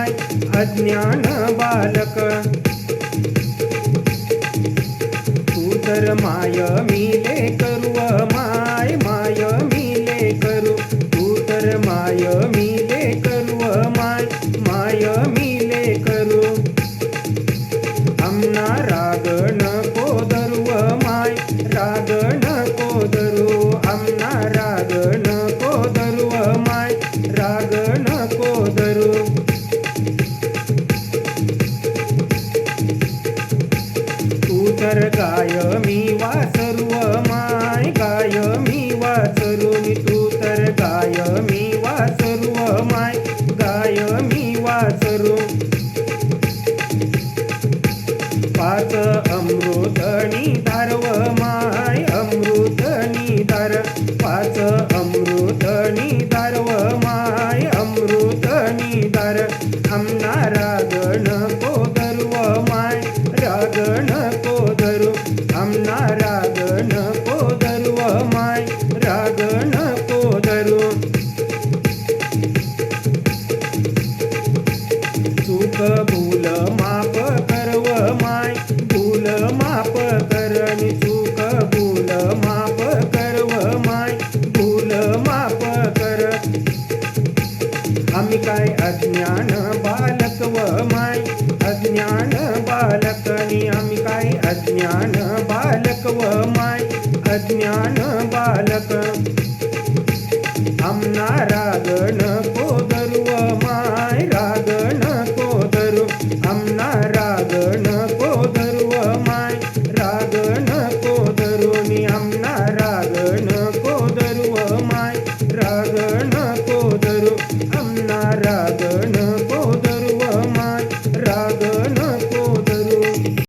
माय अज्ञान बालक तू तर माय मिले करू माय माय मिले करू तू तर माय मिले करू माय माय मिले करू आमना राग नको धरू माय राग नको धरू आमना राग नको धरू माय राग नको धरू तू तर गाय मी वासरू माय गाय मी वासरू तू तर गाय मी वासरू माय गाय मी वासरू पाच अमृतनी धारव माय अमृतनी धार पाच अमृतनी धारव माय अमृतनी धार आमना राग नको धरू माय राग नको धरू आमना राग नको धरू माय राग नको धरू चूक भूल माफ करव माय भूल माफ करनी चूक भूल माफ करव माय भूल माफ कर आम्ही काय अज्ञान बालक माय अज्ञान बालकनी आम्ही काय अज्ञान बालक माय अज्ञान बालक आमना राग नको धरू माय राग नको धरू आमना राग नको धरू माय राग नको धरू आमना राग नको धरू माय राग नको धरू आमना राग नको